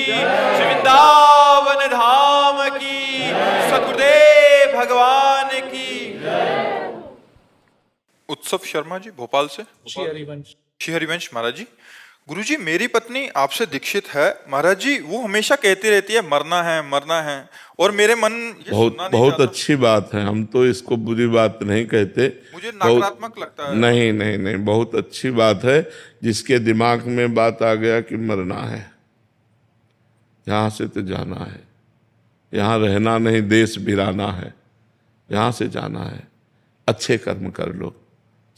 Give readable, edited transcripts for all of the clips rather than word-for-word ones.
श्री वृंदावन धाम की, सतगुरुदेव भगवान की। उत्सव शर्मा जी भोपाल से। श्री हरिवंश महाराज जी, गुरुजी मेरी पत्नी आपसे दीक्षित है महाराज जी, वो हमेशा कहती रहती है मरना है और मेरे मन ये बहुत अच्छी बात है, हम तो इसको बुरी बात नहीं कहते, मुझे नकारात्मक लगता है। नहीं, बहुत अच्छी बात है। जिसके दिमाग में बात आ गया कि मरना है, यहाँ से तो जाना है, यहाँ रहना नहीं, देश बिराना है, यहाँ से जाना है, अच्छे कर्म कर लो,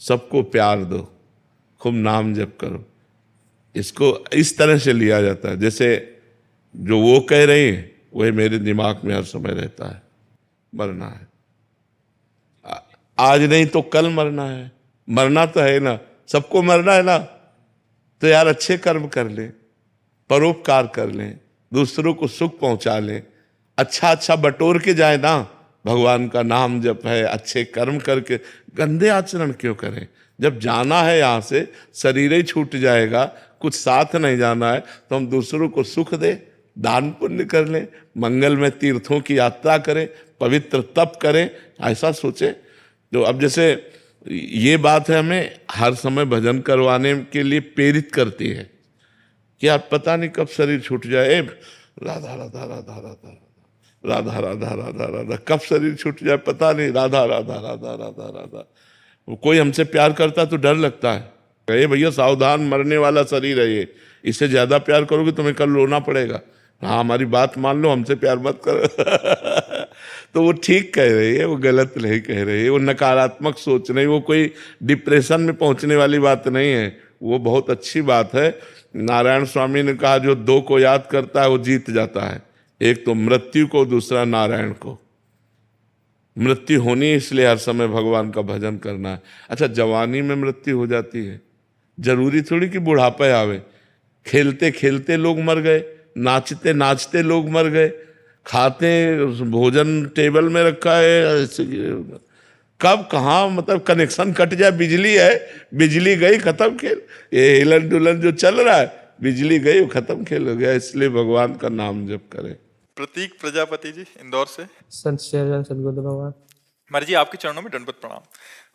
सबको प्यार दो, खूब नाम जप करो। इसको इस तरह से लिया जाता है, जैसे जो वो कह रही है वही मेरे दिमाग में हर समय रहता है, मरना है, आज नहीं तो कल मरना है, मरना तो है ना, सबको मरना है ना, तो यार अच्छे कर्म कर लें, परोपकार कर लें, दूसरों को सुख पहुंचा लें, अच्छा बटोर के जाए ना, भगवान का नाम जप है, अच्छे कर्म करके, गंदे आचरण क्यों करें? जब जाना है यहाँ से, शरीर ही छूट जाएगा, कुछ साथ नहीं जाना है, तो हम दूसरों को सुख दे, दान पुण्य कर लें, मंगल में तीर्थों की यात्रा करें, पवित्र तप करें, ऐसा सोचें। तो अब जैसे ये बात है, हमें हर समय भजन करवाने के लिए प्रेरित करती है कि यार पता नहीं कब शरीर छूट जाए, राधा राधा राधा राधा राधा राधा राधा राधा, कब शरीर छूट जाए पता नहीं, राधा राधा राधा राधा राधा। कोई हमसे प्यार करता तो डर लगता है, कहे भैया सावधान, मरने वाला शरीर है ये, इससे ज्यादा प्यार करोगे तुम्हें कल रोना पड़ेगा, हाँ हमारी बात मान लो, हमसे प्यार मत करो। तो वो ठीक कह रही है, वो गलत नहीं कह रही है, वो नकारात्मक सोच नहीं, वो कोई डिप्रेशन में पहुंचने वाली बात नहीं है, वो बहुत अच्छी बात है। नारायण स्वामी ने कहा जो दो को याद करता है वो जीत जाता है, एक तो मृत्यु को, दूसरा नारायण को। मृत्यु होनी है, इसलिए हर समय भगवान का भजन करना है। अच्छा, जवानी में मृत्यु हो जाती है, जरूरी थोड़ी कि बुढ़ापे आवे, खेलते खेलते लोग मर गए, नाचते नाचते लोग मर गए, खाते भोजन टेबल में रखा है, कब कहाँ मतलब कनेक्शन कट जाए, बिजली है, बिजली गई खत्म खेल, ये हिलन डुलन जो चल रहा है, बिजली गई वो खत्म खेल हो गया। इसलिए भगवान का नाम जप करें। प्रतीक प्रजापति जी इंदौर से। सदगुरुदेव भगवान। महाराज जी आपके चरणों में दंडवत प्रणाम।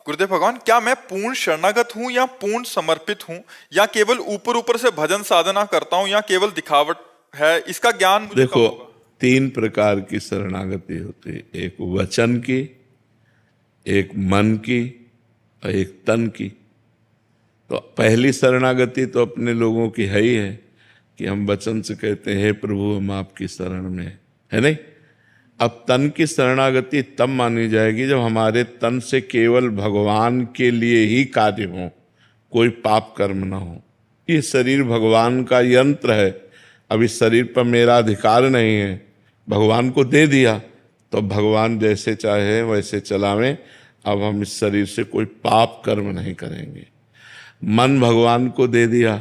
गुरुदेव भगवान, क्या मैं पूर्ण शरणागत हूँ या पूर्ण समर्पित हूँ, या केवल ऊपर ऊपर से भजन साधना करता हूँ, या केवल दिखावट है, इसका ज्ञान मुझे देखो, कब होगा? 3 प्रकार की शरणागति होती है, एक वचन की, एक मन की और एक तन की। तो पहली शरणागति तो अपने लोगों की है ही है कि हम वचन से कहते हैं हे प्रभु हम आपकी शरण में, है नहीं? अब तन की शरणागति तब मानी जाएगी जब हमारे तन से केवल भगवान के लिए ही कार्य हो, कोई पाप कर्म ना हो। ये शरीर भगवान का यंत्र है, अब इस शरीर पर मेरा अधिकार नहीं है, भगवान को दे दिया तो भगवान जैसे चाहे वैसे चलावें। अब हम इस शरीर से कोई पाप कर्म नहीं करेंगे। मन भगवान को दे दिया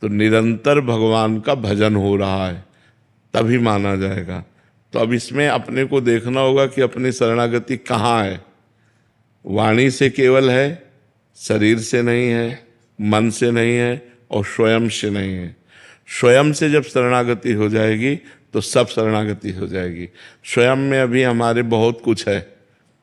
तो निरंतर भगवान का भजन हो रहा है, तभी माना जाएगा। तो अब इसमें अपने को देखना होगा कि अपनी शरणागति कहाँ है। वाणी से केवल है, शरीर से नहीं है, मन से नहीं है और स्वयं से नहीं है। स्वयं से जब शरणागति हो जाएगी तो सब शरणागति हो जाएगी। स्वयं में अभी हमारे बहुत कुछ है,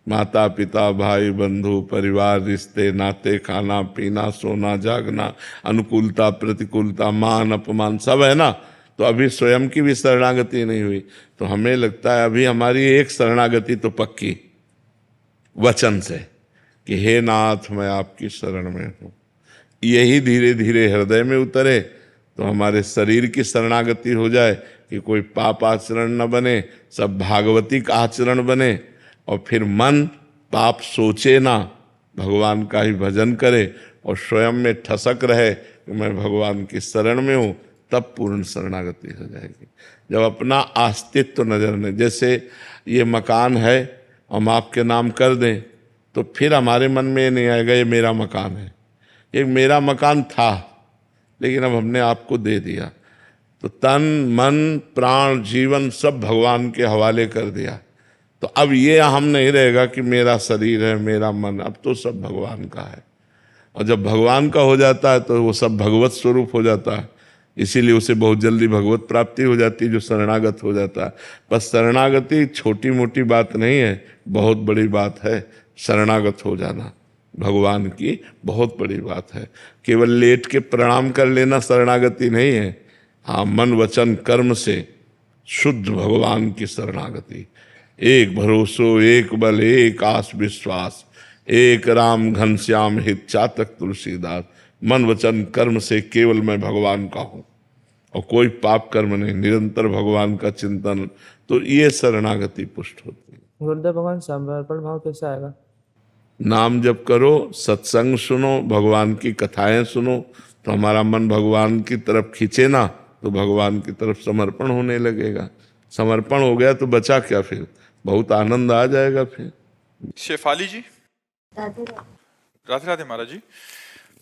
माता पिता भाई बंधु परिवार रिश्ते नाते खाना पीना सोना जागना अनुकूलता प्रतिकूलता मान अपमान सब है ना। तो अभी स्वयं की भी शरणागति नहीं हुई, तो हमें लगता है अभी हमारी एक शरणागति तो पक्की वचन से कि हे नाथ मैं आपकी शरण में हूँ। यही धीरे धीरे हृदय में उतरे तो हमारे शरीर की शरणागति हो जाए कि कोई पाप आचरण न बने, सब भागवती का आचरण बने, और फिर मन पाप सोचे ना, भगवान का ही भजन करे और स्वयं में ठसक रहे कि मैं भगवान की शरण में हूँ, तब पूर्ण शरणागति हो जाएगी। जब अपना अस्तित्व नजर में, जैसे ये मकान है हम आपके नाम कर दें तो फिर हमारे मन में ये नहीं आएगा ये मेरा मकान है। ये मेरा मकान था लेकिन अब हमने आपको दे दिया, तो तन मन प्राण जीवन सब भगवान के हवाले कर दिया। तो अब ये हम नहीं रहेगा कि मेरा शरीर है मेरा मन, अब तो सब भगवान का है। और जब भगवान का हो जाता है तो वो सब भगवत स्वरूप हो जाता है। इसीलिए उसे बहुत जल्दी भगवत प्राप्ति हो जाती है जो शरणागत हो जाता है। बस शरणागति छोटी मोटी बात नहीं है, बहुत बड़ी बात है। शरणागत हो जाना भगवान की बहुत बड़ी बात है। केवल लेट के प्रणाम कर लेना शरणागति नहीं है। हाँ, मन वचन कर्म से शुद्ध भगवान की शरणागति। एक भरोसो एक बल एक आस विश्वास, एक राम घनश्याम हित चातक तुलसीदास। मन वचन कर्म से केवल मैं भगवान का हूँ और कोई पाप कर्म नहीं, निरंतर भगवान का चिंतन, तो ये शरणागति पुष्ट होती है। गुरुदेव भगवान समर्पण भाव कैसे आएगा? नाम जप करो, सत्संग सुनो, भगवान की कथाएं सुनो, तो हमारा मन भगवान की तरफ खींचे ना, तो भगवान की तरफ समर्पण होने लगेगा। समर्पण हो गया तो बचा क्या फिर? बहुत आनंद आ जाएगा फिर। शेफाली जी, राधे राधे महाराज जी।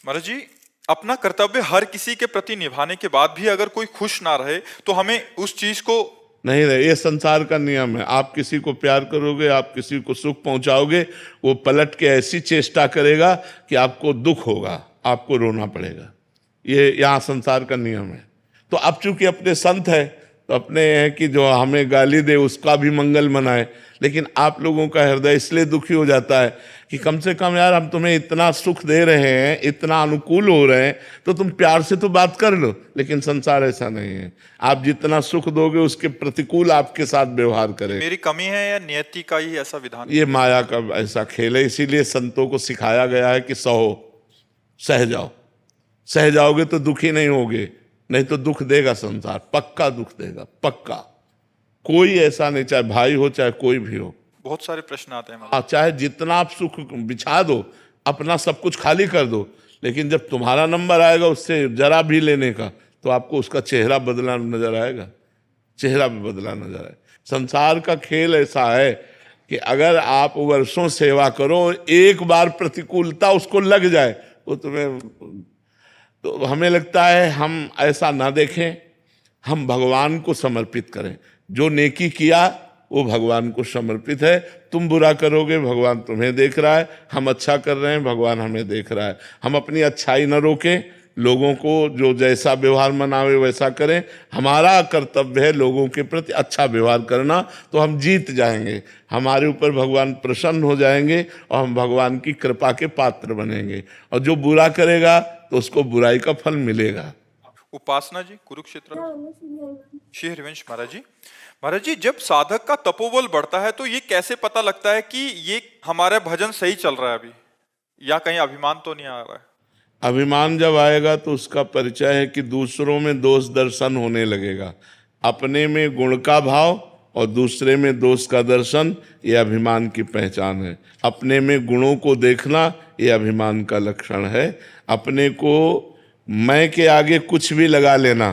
महाराज जी, अपना कर्तव्य हर किसी के प्रति निभाने के बाद भी अगर कोई खुश ना रहे तो हमें उस चीज को नहीं रहे। ये संसार का नियम है। आप किसी को प्यार करोगे, आप किसी को सुख पहुंचाओगे, वो पलट के ऐसी चेष्टा करेगा कि आपको दुख होगा, आपको रोना पड़ेगा। ये यहाँ संसार का नियम है। तो अब चूंकि अपने संत है तो अपने हैं कि जो हमें गाली दे उसका भी मंगल मनाए, लेकिन आप लोगों का हृदय इसलिए दुखी हो जाता है कि कम से कम यार हम तुम्हें इतना सुख दे रहे हैं, इतना अनुकूल हो रहे हैं, तो तुम प्यार से तो बात कर लो। लेकिन संसार ऐसा नहीं है। आप जितना सुख दोगे उसके प्रतिकूल आपके साथ व्यवहार करें। मेरी कमी है या नियति का ही ऐसा विधान? ये माया का ऐसा खेल है। इसीलिए संतों को सिखाया गया है कि सहो, सह जाओ। सह जाओगे तो दुखी नहीं होगे, नहीं तो दुख देगा संसार, पक्का दुख देगा, पक्का। कोई ऐसा नहीं, चाहे भाई हो चाहे कोई भी हो। बहुत सारे प्रश्न आते हैं। हाँ, चाहे जितना आप सुख बिछा दो, अपना सब कुछ खाली कर दो, लेकिन जब तुम्हारा नंबर आएगा उससे जरा भी लेने का, तो आपको उसका चेहरा बदला नजर आएगा, चेहरा भी बदला नजर आएगा। संसार का खेल ऐसा है कि अगर आप वर्षों सेवा करो, एक बार प्रतिकूलता उसको लग जाए, वो तुम्हें, तो हमें लगता है हम ऐसा ना देखें, हम भगवान को समर्पित करें। जो नेकी किया वो भगवान को समर्पित है। तुम बुरा करोगे, भगवान तुम्हें देख रहा है। हम अच्छा कर रहे हैं, भगवान हमें देख रहा है। हम अपनी अच्छाई न रोकें, लोगों को जो जैसा व्यवहार मनावे वैसा करें। हमारा कर्तव्य है लोगों के प्रति अच्छा व्यवहार करना, तो हम जीत जाएंगे। हमारे ऊपर भगवान प्रसन्न हो जाएंगे और हम भगवान की कृपा के पात्र बनेंगे। और जो बुरा करेगा तो उसको बुराई का फल मिलेगा। उपासना जी, कुरुक्षेत्र, श्री हरिवंश महाराज जी। महाराज जी, जब साधक का तपोबल बढ़ता है तो ये कैसे पता लगता है कि ये हमारा भजन सही चल रहा है अभी, या कहीं अभिमान तो नहीं आ रहा है? अभिमान जब आएगा तो उसका परिचय है कि दूसरों में दोष दर्शन होने लगेगा। अपने में गुण का भाव और दूसरे में दोष का दर्शन, ये अभिमान की पहचान है। अपने में गुणों को देखना, ये अभिमान का लक्षण है। अपने को मैं के आगे कुछ भी लगा लेना,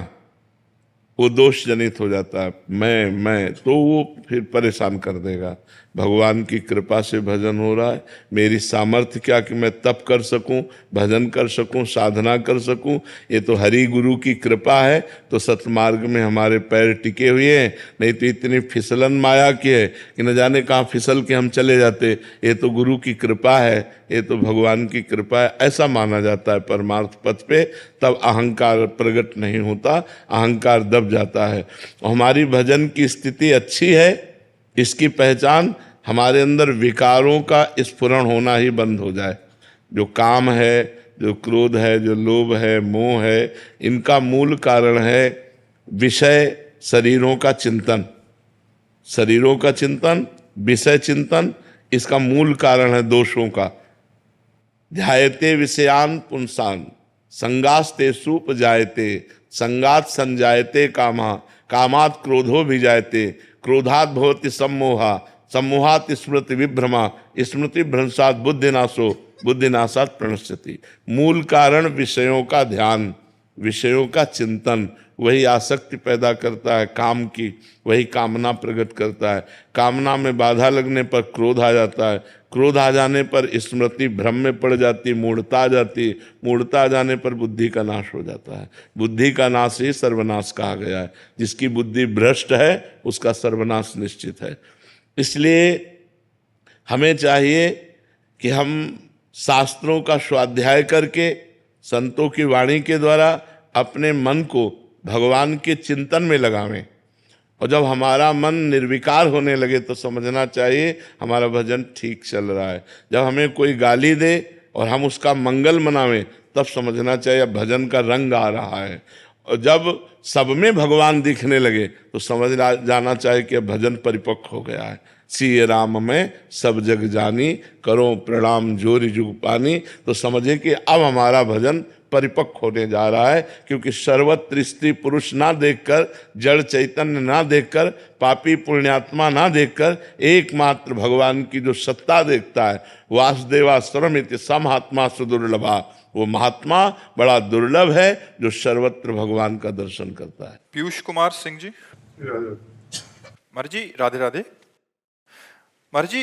वो दोष जनित हो जाता है। मैं तो वो फिर परेशान कर देगा। भगवान की कृपा से भजन हो रहा है। मेरी सामर्थ्य क्या कि मैं तप कर सकूं, भजन कर सकूं, साधना कर सकूं, ये तो हरि गुरु की कृपा है। तो सतमार्ग में हमारे पैर टिके हुए हैं, नहीं तो इतनी फिसलन माया की है कि न जाने कहाँ फिसल के हम चले जाते। ये तो गुरु की कृपा है, ये तो भगवान की कृपा है, ऐसा माना जाता है परमार्थ पथ पे। तब अहंकार प्रकट नहीं होता, अहंकार दब जाता है। हमारी भजन की स्थिति अच्छी है, इसकी पहचान हमारे अंदर विकारों का स्फुरण होना ही बंद हो जाए। जो काम है, जो क्रोध है, जो लोभ है, मोह है, इनका मूल कारण है विषय शरीरों का चिंतन। शरीरों का चिंतन, विषय चिंतन, इसका मूल कारण है दोषों का। ध्यायते विषयान पुंसान संगास्ते सूप जायते, संगात संजायते कामा, कामात क्रोधो भी जायते, क्रोधात भवति सम्मोहा, सम्मोहात स्मृति विभ्रमा, स्मृति भ्रंशात बुद्धिनाशो, बुद्धिनाशात प्रणश्यति। मूल कारण विषयों का ध्यान, विषयों का चिंतन, वही आसक्ति पैदा करता है काम की, वही कामना प्रकट करता है। कामना में बाधा लगने पर क्रोध आ जाता है, क्रोध आ जाने पर स्मृति भ्रम में पड़ जाती, मूढ़ता आ जाती, मूढ़ता आ जाने पर बुद्धि का नाश हो जाता है। बुद्धि का नाश ही सर्वनाश कहा गया है। जिसकी बुद्धि भ्रष्ट है उसका सर्वनाश निश्चित है। इसलिए हमें चाहिए कि हम शास्त्रों का स्वाध्याय करके, संतों की वाणी के द्वारा अपने मन को भगवान के चिंतन में लगावें। और जब हमारा मन निर्विकार होने लगे तो समझना चाहिए हमारा भजन ठीक चल रहा है। जब हमें कोई गाली दे और हम उसका मंगल मनावें तब समझना चाहिए अब भजन का रंग आ रहा है। और जब सब में भगवान दिखने लगे तो समझ जाना चाहिए कि अब भजन परिपक्व हो गया है। सिय राम में सब जग जानी, करो प्रणाम जोरी जुग पानी। तो समझे कि अब हमारा भजन परिपक्व होने जा रहा है, क्योंकि सर्वत्र स्त्री पुरुष ना देखकर, जड़ चैतन्य ना देखकर, पापी पुण्यात्मा ना देखकर एकमात्र भगवान की जो सत्ता देखता है, वासुदेवास्वरम इति समहात्मा सुदुर्लभा, वो महात्मा बड़ा दुर्लभ है जो सर्वत्र भगवान का दर्शन करता है। पीयूष कुमार सिंह जी। महाराज जी राधे राधे। महाराज जी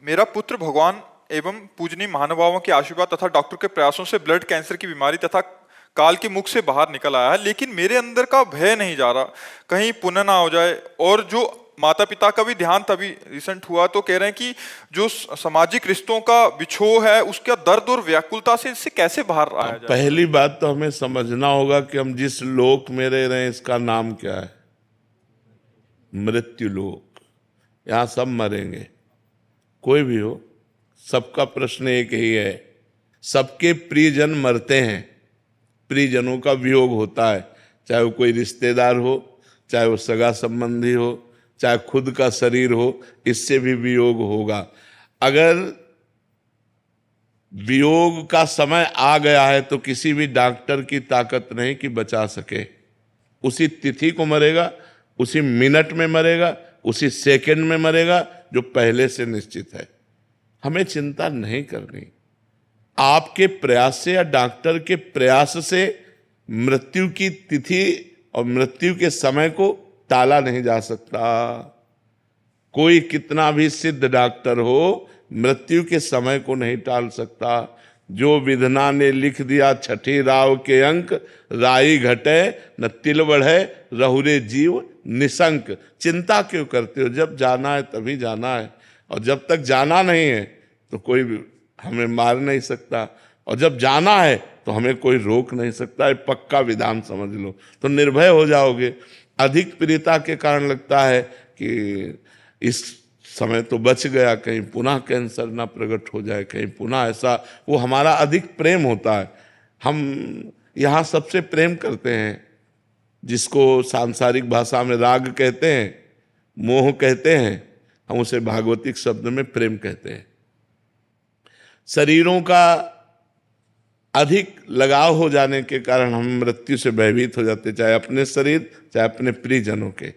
मेरा पुत्र भगवान एवं पूजनीय महानुभावों के आशीर्वाद तथा डॉक्टर के प्रयासों से ब्लड कैंसर की बीमारी तथा काल के मुख से बाहर निकल आया है, लेकिन मेरे अंदर का भय नहीं जा रहा कहीं पुण्य ना हो जाए। और जो माता पिता का भी ध्यान तभी रिसेंट हुआ तो कह रहे हैं कि जो सामाजिक रिश्तों का बिछोह है उसका दर्द और व्याकुलता से इससे कैसे बाहर आया जाए। पहली बात तो हमें समझना होगा कि हम जिस लोक में रह रहे हैं इसका नाम क्या है? मृत्यु लोक। यहां सब मरेंगे, कोई भी हो, सबका प्रश्न एक ही है। सबके प्रियजन मरते हैं, प्रियजनों का वियोग होता है, चाहे वो कोई रिश्तेदार हो, चाहे वो सगा संबंधी हो, चाहे खुद का शरीर हो, इससे भी वियोग होगा। अगर वियोग का समय आ गया है तो किसी भी डॉक्टर की ताकत नहीं कि बचा सके। उसी तिथि को मरेगा, उसी मिनट में मरेगा, उसी सेकंड में मरेगा जो पहले से निश्चित है। हमें चिंता नहीं करनी। आपके प्रयास से या डॉक्टर के प्रयास से मृत्यु की तिथि और मृत्यु के समय को टाला नहीं जा सकता। कोई कितना भी सिद्ध डॉक्टर हो मृत्यु के समय को नहीं टाल सकता। जो विधना ने लिख दिया छठी राव के अंक, राई घटे न तिल बढ़े, रहुरे जीव निशंक। चिंता क्यों करते हो? जब जाना है तभी जाना है, और जब तक जाना नहीं है तो कोई भी हमें मार नहीं सकता, और जब जाना है तो हमें कोई रोक नहीं सकता। ये पक्का विधान समझ लो तो निर्भय हो जाओगे। अधिक प्रियता के कारण लगता है कि इस समय तो बच गया, कहीं पुनः कैंसर ना प्रकट हो जाए, कहीं पुनः ऐसा, वो हमारा अधिक प्रेम होता है। हम यहाँ सबसे प्रेम करते हैं, जिसको सांसारिक भाषा में राग कहते हैं, मोह कहते हैं, हम उसे भागवतिक शब्द में प्रेम कहते हैं। शरीरों का अधिक लगाव हो जाने के कारण हम मृत्यु से भयभीत हो जाते, चाहे अपने शरीर चाहे अपने प्रियजनों के।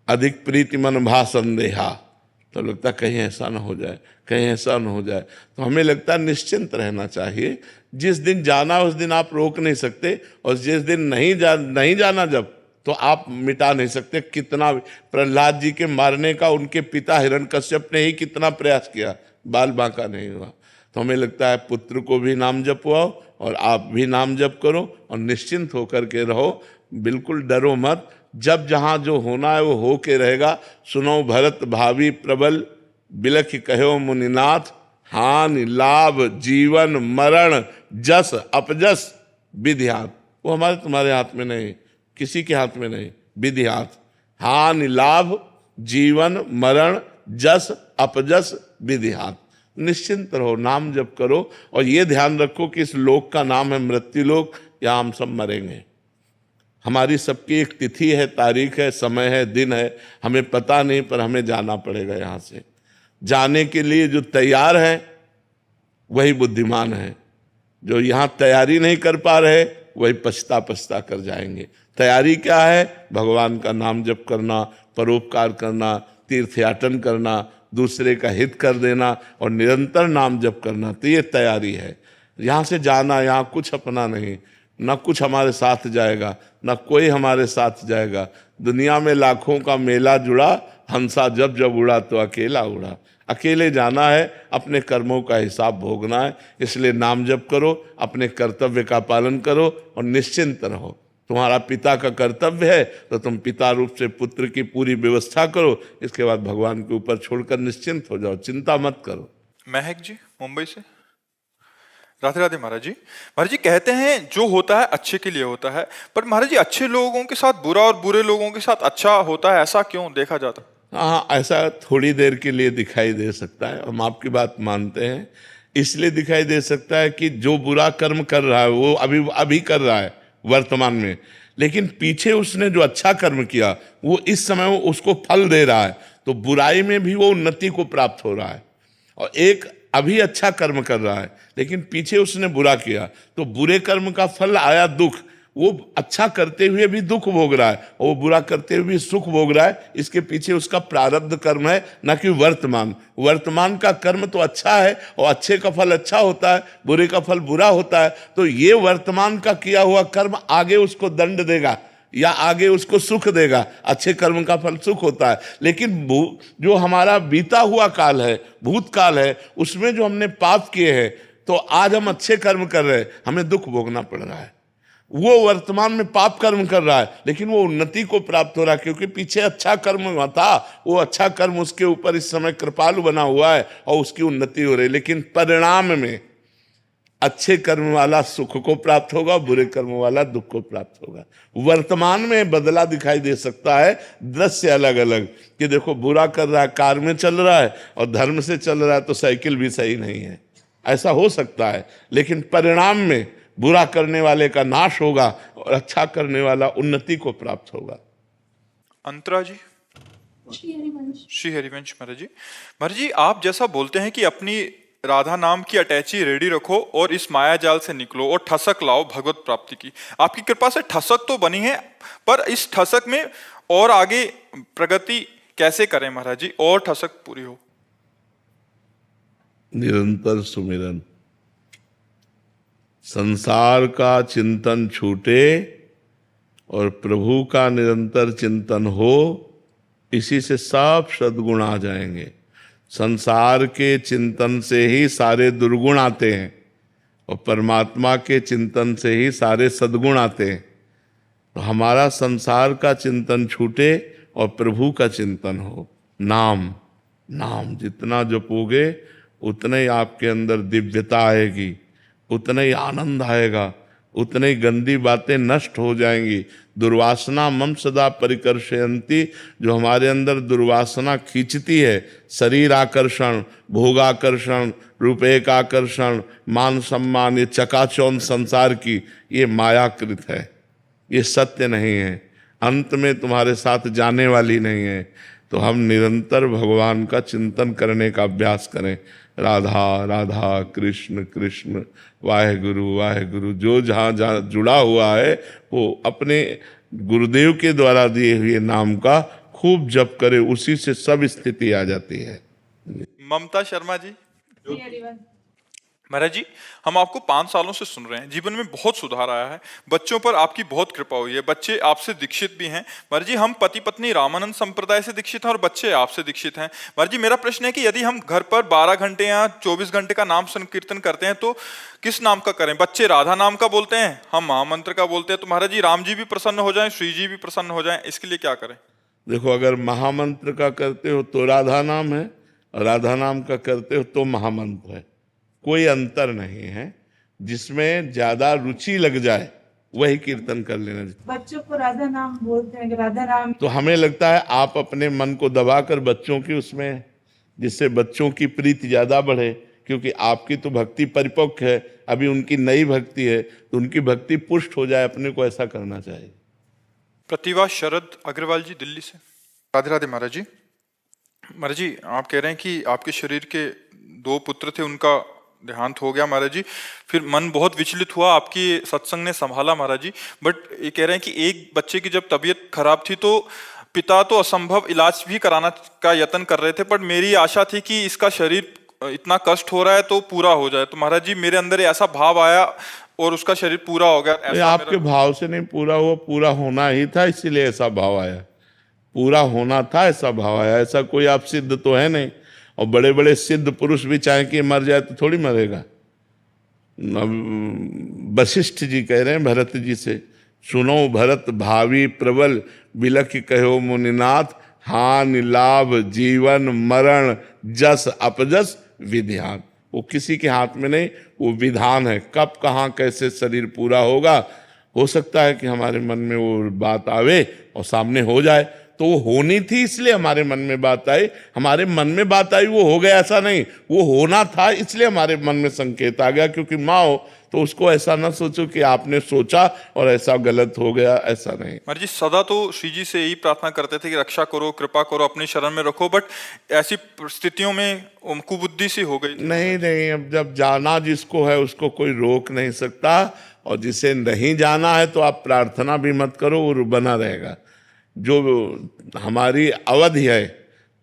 अधिक प्रीति मन भा संदेहा, तो लगता कहीं ऐसा ना हो जाए, कहीं ऐसा ना हो जाए। तो हमें लगता है निश्चिंत रहना चाहिए। जिस दिन जाना उस दिन आप रोक नहीं सकते, और जिस दिन नहीं जाना जब, तो आप मिटा नहीं सकते। कितना प्रहलाद जी के मारने का उनके पिता हिरण्यकश्यप ने ही कितना प्रयास किया, बाल बांका नहीं हुआ। तो हमें लगता है पुत्र को भी नाम जपवाओ और आप भी नाम जप करो और निश्चिंत होकर के रहो। बिल्कुल डरो मत, जब जहाँ जो होना है वो हो के रहेगा। सुनो भरत भावी प्रबल, बिलख कहो मुनिनाथ, हानि लाभ जीवन मरण जस अपजस विधि हाथ। वो हमारे तुम्हारे हाथ में नहीं, किसी के हाथ में नहीं, विधि हाथ। हानि लाभ जीवन मरण जस अपजस विधि हाथ। निश्चिंत रहो, नाम जप करो, और ये ध्यान रखो कि इस लोक का नाम है मृत्यु लोक, यहाँ हम सब मरेंगे। हमारी सबकी एक तिथि है, तारीख है, समय है, दिन है, हमें पता नहीं, पर हमें जाना पड़ेगा यहाँ से। जाने के लिए जो तैयार है वही बुद्धिमान है, जो यहाँ तैयारी नहीं कर पा रहे वही पछता कर जाएंगे। तैयारी क्या है? भगवान का नाम जप करना, परोपकार करना, तीर्थयाटन करना, दूसरे का हित कर देना और निरंतर नाम जप करना, तो ये तैयारी है। यहाँ से जाना, यहाँ कुछ अपना नहीं, न कुछ हमारे साथ जाएगा, न कोई हमारे साथ जाएगा। दुनिया में लाखों का मेला जुड़ा, हंसा जब जब उड़ा तो अकेला उड़ा। अकेले जाना है, अपने कर्मों का हिसाब भोगना है। इसलिए नाम जप करो, अपने कर्तव्य का पालन करो और निश्चिंत रहो। तुम्हारा पिता का कर्तव्य है तो तुम पिता रूप से पुत्र की पूरी व्यवस्था करो, इसके बाद भगवान के ऊपर छोड़कर निश्चिंत हो जाओ, चिंता मत करो। महक जी मुंबई से। राधे राधे महाराज जी। महाराज जी कहते हैं जो होता है अच्छे के लिए होता है, पर महाराज जी अच्छे लोगों के साथ बुरा और बुरे लोगों के साथ अच्छा होता है, ऐसा क्यों देखा जाता है? हाँ, ऐसा थोड़ी देर के लिए दिखाई दे सकता है, हम आपकी बात मानते हैं। इसलिए दिखाई दे सकता है कि जो बुरा कर्म कर रहा है वो अभी अभी कर रहा है वर्तमान में, लेकिन पीछे उसने जो अच्छा कर्म किया वो इस समय वो उसको फल दे रहा है, तो बुराई में भी वो उन्नति को प्राप्त हो रहा है। और एक अभी अच्छा कर्म कर रहा है लेकिन पीछे उसने बुरा किया, तो बुरे कर्म का फल आया दुख। वो अच्छा करते हुए भी दुख भोग रहा है और वो बुरा करते हुए भी सुख भोग रहा है। इसके पीछे उसका प्रारब्ध कर्म है, न कि वर्तमान। वर्तमान का कर्म तो अच्छा है और अच्छे का फल अच्छा होता है, बुरे का फल बुरा होता है। तो ये वर्तमान का किया हुआ कर्म आगे उसको दंड देगा या आगे उसको सुख देगा। अच्छे कर्म का फल सुख होता है, लेकिन जो हमारा बीता हुआ काल है, भूतकाल है, उसमें जो हमने पाप किए हैं, तो आज हम अच्छे कर्म कर रहे हैं, हमें दुख भोगना पड़ रहा है। वो वर्तमान में पाप कर्म कर रहा है लेकिन वो उन्नति को प्राप्त हो रहा है, क्योंकि पीछे अच्छा कर्म था। वो अच्छा कर्म उसके ऊपर इस समय कृपालु बना हुआ है और उसकी उन्नति हो रही है। लेकिन परिणाम में अच्छे कर्म वाला सुख को प्राप्त होगा, बुरे कर्म वाला दुख को प्राप्त होगा। वर्तमान में बदला दिखाई दे सकता है, दृश्य अलग अलग, कि देखो बुरा कर रहा है, कार में चल रहा है, और धर्म से चल रहा है तो साइकिल भी सही नहीं है, ऐसा हो सकता है। लेकिन परिणाम में बुरा करने वाले का नाश होगा और अच्छा करने वाला उन्नति को प्राप्त होगा। अंतरा जी। श्री हरिवंश महाराज जी। महाराज जी आप जैसा बोलते हैं कि अपनी राधा नाम की अटैची रेडी रखो और इस माया जाल से निकलो और ठसक लाओ भगवत प्राप्ति की। आपकी कृपा से ठसक तो बनी है, पर इस ठसक में और आगे प्रगति कैसे करें महाराज जी, और ठसक पूरी हो? निरंतर सुमिरन, संसार का चिंतन छूटे और प्रभु का निरंतर चिंतन हो, इसी से सब सद्गुण आ जाएंगे। संसार के चिंतन से ही सारे दुर्गुण आते हैं और परमात्मा के चिंतन से ही सारे सद्गुण आते हैं। तो हमारा संसार का चिंतन छूटे और प्रभु का चिंतन हो। नाम नाम जितना जपोगे उतने ही आपके अंदर दिव्यता आएगी, उतना ही आनंद आएगा, उतने ही गंदी बातें नष्ट हो जाएंगी। दुर्वासना मम सदा परिकर्षयन्ति, जो हमारे अंदर दुर्वासना खींचती है, शरीर आकर्षण, भोगाकर्षण, रूपेक आकर्षण, मान सम्मान, ये चकाचौंध संसार की, ये मायाकृत है, ये सत्य नहीं है, अंत में तुम्हारे साथ जाने वाली नहीं है। तो हम निरंतर भगवान का चिंतन करने का अभ्यास करें। राधा राधा, कृष्ण कृष्ण, वाहेगुरु वाहेगुरु। जो जहाँ जहाँ जुड़ा हुआ है वो अपने गुरुदेव के द्वारा दिए हुए नाम का खूब जप करे, उसी से सब स्थिति आ जाती है। ममता शर्मा जी। महाराज जी हम आपको 5 सालों से सुन रहे हैं, जीवन में बहुत सुधार आया है, बच्चों पर आपकी बहुत कृपा हुई है, बच्चे आपसे दीक्षित भी हैं। महाराज जी हम पति पत्नी रामानंद संप्रदाय से दीक्षित हैं और बच्चे आपसे दीक्षित हैं। महाराज जी मेरा प्रश्न है कि यदि हम घर पर 12 घंटे या 24 घंटे का नाम संकीर्तन करते हैं तो किस नाम का करें? बच्चे राधा नाम का बोलते हैं, हम महामंत्र का बोलते हैं, तो महाराज जी राम जी भी प्रसन्न हो जाएं, श्री जी भी प्रसन्न हो जाएं, इसके लिए क्या करें? देखो, अगर महामंत्र का करते हो तो राधा नाम है, और राधा नाम का करते हो तो महामंत्र है, कोई अंतर नहीं है। जिसमें ज्यादा रुचि लग जाए वही कीर्तन कर लेना चाहिए। बच्चों को राधा नाम बोलते हैं, राधा नाम। तो हमें लगता है आप अपने मन को दबाकर बच्चों की उसमें, जिससे बच्चों की प्रीति ज्यादा बढ़े, क्योंकि आपकी तो भक्ति परिपक्व है, अभी उनकी नई भक्ति है, तो उनकी भक्ति पुष्ट हो जाए, अपने को ऐसा करना चाहिए। प्रतिभा शरद अग्रवाल जी दिल्ली से। राधे राधे महाराज जी। महाराज जी आप कह रहे हैं कि आपके शरीर के 2 पुत्र थे, उनका देहांत हो गया महाराज जी, फिर मन बहुत विचलित हुआ, आपकी सत्संग ने संभाला महाराज जी। बट ये कह रहे हैं कि एक बच्चे की जब तबीयत खराब थी तो पिता तो असंभव इलाज भी कराना का यत्न कर रहे थे, पर मेरी आशा थी कि इसका शरीर इतना कष्ट हो रहा है तो पूरा हो जाए। तो महाराज जी मेरे अंदर ऐसा भाव आया और उसका शरीर पूरा हो गया। ऐसा आपके भाव से नहीं पूरा हुआ, पूरा होना ही था, इसीलिए ऐसा भाव आया। पूरा होना था, ऐसा भाव आया। ऐसा कोई आप सिद्ध तो है नहीं, और बड़े बड़े सिद्ध पुरुष भी चाहे कि मर जाए तो थोड़ी मरेगा। वशिष्ठ जी कह रहे हैं भरत जी से, सुनो भरत भावी प्रबल, बिलख कहो मुनिनाथ, हानि लाभ जीवन मरण जस अपजस विध्यान। वो किसी के हाथ में नहीं, वो विधान है। कब कहाँ कैसे शरीर पूरा होगा, हो सकता है कि हमारे मन में वो बात आवे और सामने हो जाए, तो वो होनी थी इसलिए हमारे मन में बात आई। हमारे मन में बात आई वो हो गया ऐसा नहीं, वो होना था इसलिए हमारे मन में संकेत आ गया। क्योंकि माँ हो तो उसको ऐसा ना सोचो कि आपने सोचा और ऐसा गलत हो गया, ऐसा नहीं। महाराज जी सदा तो श्री जी से यही प्रार्थना करते थे कि रक्षा करो, कृपा करो, अपनी शरण में रखो, बट ऐसी परिस्थितियों में कुबुद्धि सी हो गई। नहीं नहीं, अब जब जाना जिसको है उसको कोई रोक नहीं सकता, और जिसे नहीं जाना है तो आप प्रार्थना भी मत करो, वो बना रहेगा। जो हमारी अवधि है,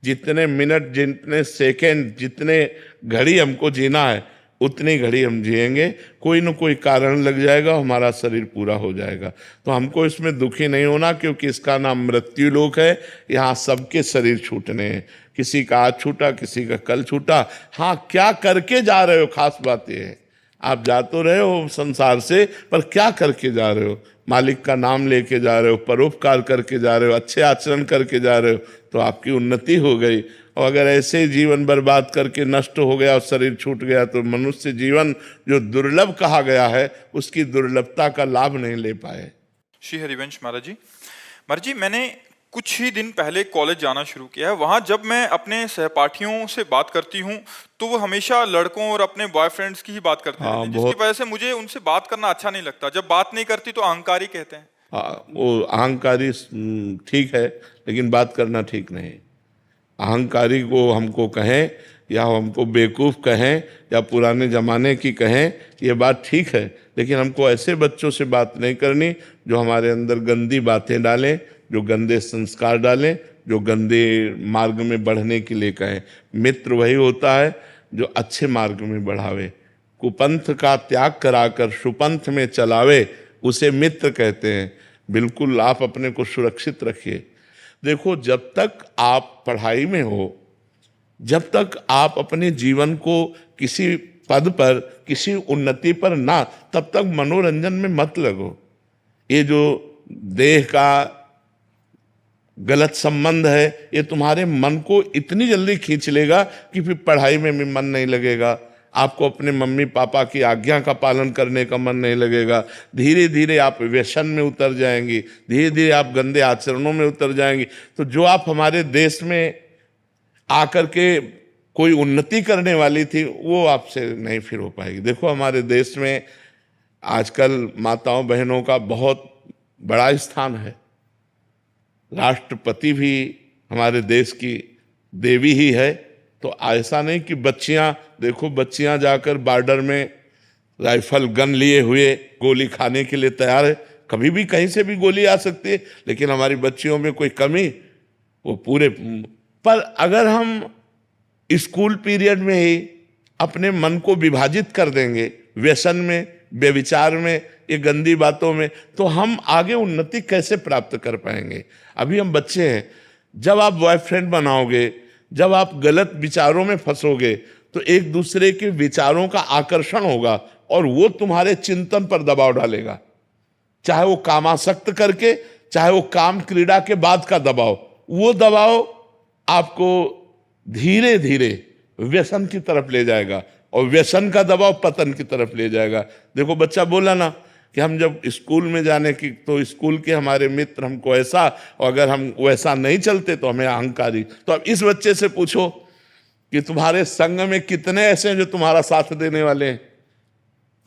जितने मिनट, जितने सेकंड, जितने घड़ी हमको जीना है उतनी घड़ी हम जिएंगे। कोई न कोई कारण लग जाएगा, हमारा शरीर पूरा हो जाएगा। तो हमको इसमें दुखी नहीं होना, क्योंकि इसका नाम मृत्यु लोक है। यहाँ सबके शरीर छूटने हैं, किसी का आज छूटा, किसी का कल छूटा। हाँ, क्या करके जा रहे हो, खास बात यह है। आप जा तो रहे हो संसार से, पर क्या करके जा रहे हो? मालिक का नाम लेके जा रहे हो, परोपकार करके जा रहे हो, अच्छे आचरण करके जा रहे हो, तो आपकी उन्नति हो गई। और अगर ऐसे ही जीवन बर्बाद करके नष्ट हो गया और शरीर छूट गया, तो मनुष्य जीवन जो दुर्लभ कहा गया है उसकी दुर्लभता का लाभ नहीं ले पाए। श्री हरिवंश महाराज जी, मैंने कुछ ही दिन पहले कॉलेज जाना शुरू किया है। वहाँ जब मैं अपने सहपाठियों से बात करती हूँ तो वो हमेशा लड़कों और अपने बॉयफ्रेंड्स की ही बात करते हैं, जिसकी वजह से मुझे उनसे बात करना अच्छा नहीं लगता। जब बात नहीं करती तो अहंकारी कहते हैं। वो अहंकारी ठीक है, लेकिन बात करना ठीक नहीं। अहंकारी को हमको कहें या हमको बेवकूफ़ कहें या पुराने ज़माने की कहें, ये बात ठीक है, लेकिन हमको ऐसे बच्चों से बात नहीं करनी जो हमारे अंदर गंदी बातें डालें, जो गंदे संस्कार डालें, जो गंदे मार्ग में बढ़ने के लिए कहें। मित्र वही होता है जो अच्छे मार्ग में बढ़ावे, कुपंथ का त्याग कराकर सुपंथ में चलावे, उसे मित्र कहते हैं। बिल्कुल आप अपने को सुरक्षित रखिए। देखो, जब तक आप पढ़ाई में हो, जब तक आप अपने जीवन को किसी पद पर, किसी उन्नति पर ना, तब तक मनोरंजन में मत लगो। ये जो देह का गलत संबंध है, ये तुम्हारे मन को इतनी जल्दी खींच लेगा कि फिर पढ़ाई में भी मन नहीं लगेगा, आपको अपने मम्मी पापा की आज्ञा का पालन करने का मन नहीं लगेगा। धीरे धीरे आप व्यसन में उतर जाएंगी, धीरे धीरे आप गंदे आचरणों में उतर जाएंगी। तो जो आप हमारे देश में आकर के कोई उन्नति करने वाली थी, वो आपसे नहीं फिर हो पाएगी। देखो, हमारे देश में आजकल माताओं बहनों का बहुत बड़ा स्थान है। राष्ट्रपति भी हमारे देश की देवी ही है। तो ऐसा नहीं कि बच्चियां, देखो बच्चियां जाकर बॉर्डर में राइफल गन लिए हुए गोली खाने के लिए तैयार है। कभी भी कहीं से भी गोली आ सकती है, लेकिन हमारी बच्चियों में कोई कमी, वो पूरे। पर अगर हम स्कूल पीरियड में ही अपने मन को विभाजित कर देंगे व्यसन में, व्यभिचार में, ये गंदी बातों में, तो हम आगे उन्नति कैसे प्राप्त कर पाएंगे? अभी हम बच्चे हैं। जब आप बॉयफ्रेंड बनाओगे, जब आप गलत विचारों में फंसोगे, तो एक दूसरे के विचारों का आकर्षण होगा और वो तुम्हारे चिंतन पर दबाव डालेगा, चाहे वो कामासक्त करके, चाहे वो काम क्रीड़ा के बाद का दबाव। वो दबाव आपको धीरे धीरे व्यसन की तरफ ले जाएगा, और व्यसन का दबाव पतन की तरफ ले जाएगा। देखो, बच्चा बोला ना कि हम जब स्कूल में जाने की, तो स्कूल के हमारे मित्र हमको ऐसा, और अगर हम वैसा नहीं चलते तो हमें अहंकारी। तो अब इस बच्चे से पूछो कि तुम्हारे संग में कितने ऐसे हैं जो तुम्हारा साथ देने वाले हैं?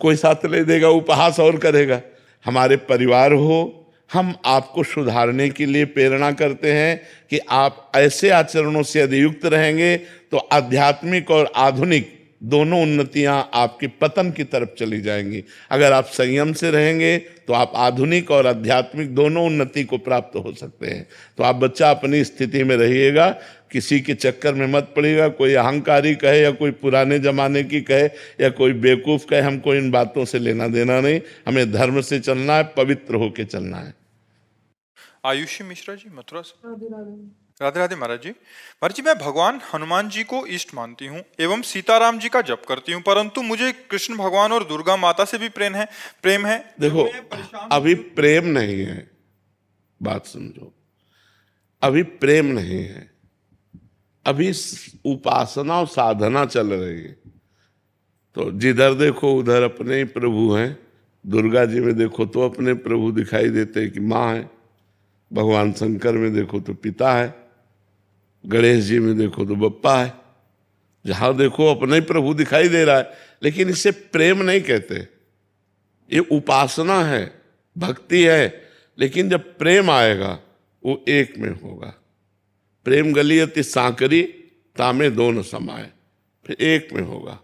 कोई साथ नहीं देगा, उपहास और करेगा। हमारे परिवार हो, हम आपको सुधारने के लिए प्रेरणा करते हैं कि आप ऐसे आचरणों से यदि युक्त रहेंगे तो आध्यात्मिक और आधुनिक दोनों उन्नतियां आपके पतन की तरफ चली जाएंगी। अगर आप संयम से रहेंगे तो आप आधुनिक और आध्यात्मिक दोनों उन्नति को प्राप्त हो सकते हैं। तो आप बच्चा अपनी स्थिति में रहिएगा, किसी के चक्कर में मत पड़िएगा। कोई अहंकारी कहे या कोई पुराने जमाने की कहे या कोई बेवकूफ़ कहे, हमको इन बातों से लेना देना नहीं। हमें धर्म से चलना है, पवित्र होकर चलना है। आयुषी मिश्रा जी, मथुरा से। राधे राधे महाराज जी। मैं भगवान हनुमान जी को इष्ट मानती हूँ एवं सीताराम जी का जप करती हूँ, परंतु मुझे कृष्ण भगवान और दुर्गा माता से भी प्रेम है। देखो, अभी प्रेम नहीं है, बात समझो, अभी प्रेम नहीं है, अभी उपासना और साधना चल रही है। तो जिधर देखो उधर अपने ही प्रभु हैं। दुर्गा जी में देखो तो अपने प्रभु दिखाई देते हैं कि माँ है, भगवान शंकर में देखो तो पिता है, गणेश जी में देखो तो बप्पा है। जहां देखो अपना ही प्रभु दिखाई दे रहा है, लेकिन इसे प्रेम नहीं कहते, ये उपासना है, भक्ति है। लेकिन जब प्रेम आएगा वो एक में होगा। प्रेम गलियति सांकरी तामे दोनों समाए, फिर एक में होगा।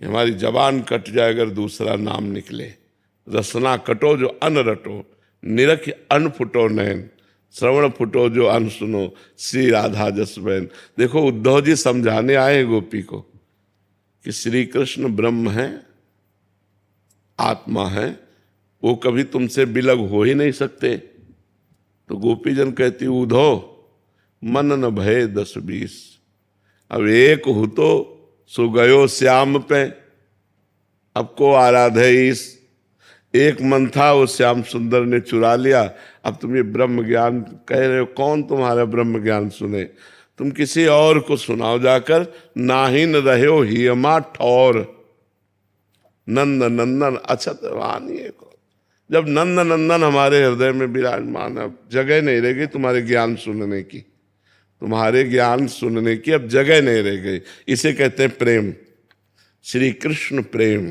हमारी जबान कट जाए अगर दूसरा नाम निकले, रसना कटो जो अन रटो, निरख अन फुटो नैन, श्रवण फुटो जो अन सुनो, श्री राधा जस बहन। देखो उद्धव जी समझाने आए गोपी को कि श्री कृष्ण ब्रह्म है, आत्मा है, वो कभी तुमसे बिलग हो ही नहीं सकते। तो गोपीजन कहती उद्धव मन न भय 10-20, अब एक हो तो सो गयो श्याम पे, अब को आराधे ईस। एक मन था वो श्याम सुंदर ने चुरा लिया, अब तुम ये ब्रह्म ज्ञान कह रहे हो, कौन तुम्हारा ब्रह्म ज्ञान सुने? तुम किसी और को सुनाओ जाकर। नाहीन रहे हो हियमा ठौर, नंद नंदन अछत वाणी को। जब नंद नंदन हमारे हृदय में विराजमान, अब जगह नहीं रह गई तुम्हारे ज्ञान सुनने की, तुम्हारे ज्ञान सुनने की अब जगह नहीं रह गई। इसे कहते हैं प्रेम। श्री कृष्ण प्रेम,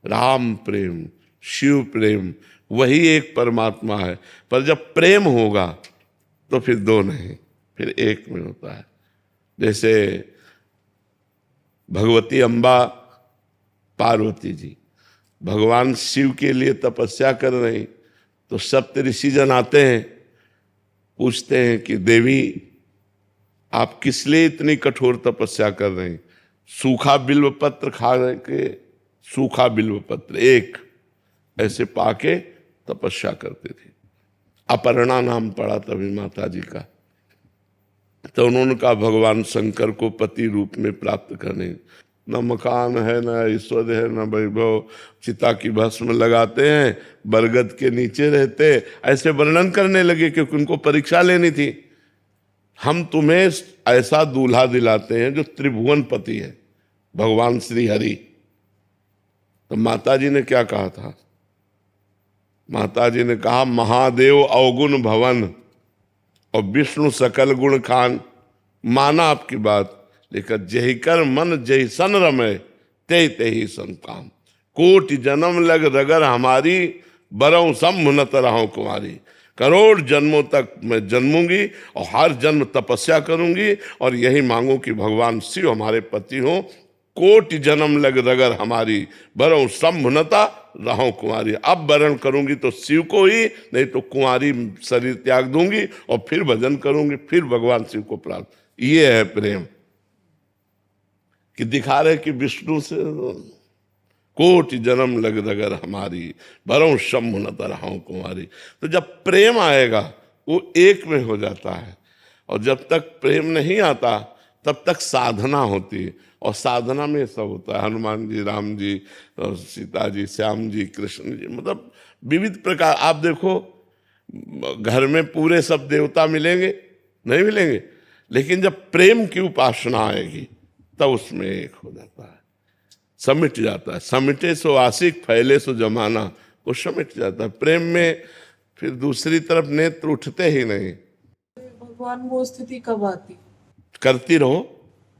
राम प्रेम, शिव प्रेम, वही एक परमात्मा है। पर जब प्रेम होगा तो फिर दो नहीं, फिर एक में होता है। जैसे भगवती अम्बा पार्वती जी भगवान शिव के लिए तपस्या कर रही, तो सप्त ऋषिजन आते हैं, पूछते हैं कि देवी आप किस लिए इतनी कठोर तपस्या कर रहे हैं? सूखा बिल्व पत्र खा के, सूखा बिल्व पत्र एक ऐसे पाके तपस्या करते थे। अपर्णा नाम पड़ा तभी माता जी का। तो उन्होंने कहा भगवान शंकर को पति रूप में प्राप्त करने, न मकान है, न ऐश्वर्य है, न वैभव, चिता की भस्म लगाते हैं, बरगद के नीचे रहते, ऐसे वर्णन करने लगे क्योंकि उनको परीक्षा लेनी थी। हम तुम्हें ऐसा दूल्हा दिलाते हैं जो त्रिभुवन पति है, भगवान श्री हरि। तो माता जी ने क्या कहा था? माता जी ने कहा महादेव अवगुण भवन और विष्णु सकल गुण खान। माना आपकी बात, लेकिन जही कर मन जही सन रमे ते ही सन काम। कोटि जन्म लग रगर हमारी, बरऊ सम्मुनत रहो कुमारी। करोड़ जन्मों तक मैं जन्मूंगी और हर जन्म तपस्या करूंगी और यही मांगू कि भगवान शिव हमारे पति हो। कोटि जन्म लग रगर हमारी, बरऊ सम्मुनता रहो कुमारी। अब वरण करूंगी तो शिव को ही, नहीं तो कुंवारी शरीर त्याग दूंगी और फिर भजन करूंगी, फिर भगवान शिव को प्राप्त। ये है प्रेम कि दिखा रहे कि विष्णु से कोटि जन्म लग रगर हमारी, भरों शंभु न तरहाओं कुमारी। तो जब प्रेम आएगा वो एक में हो जाता है, और जब तक प्रेम नहीं आता तब तक साधना होती है। और साधना में सब होता है, हनुमान जी, राम जी, सीता जी, श्याम जी, कृष्ण जी, मतलब विविध प्रकार। आप देखो घर में पूरे सब देवता मिलेंगे नहीं मिलेंगे, लेकिन जब प्रेम की उपासना आएगी तब उसमें एक हो जाता है, समिट जाता है। समिटे सो आशिक, फैले सो जमाना, वो समिट जाता है। प्रेम में फिर दूसरी तरफ नेत्र उठते ही नहीं। भगवान वो स्थिति कब आती? करती रहो,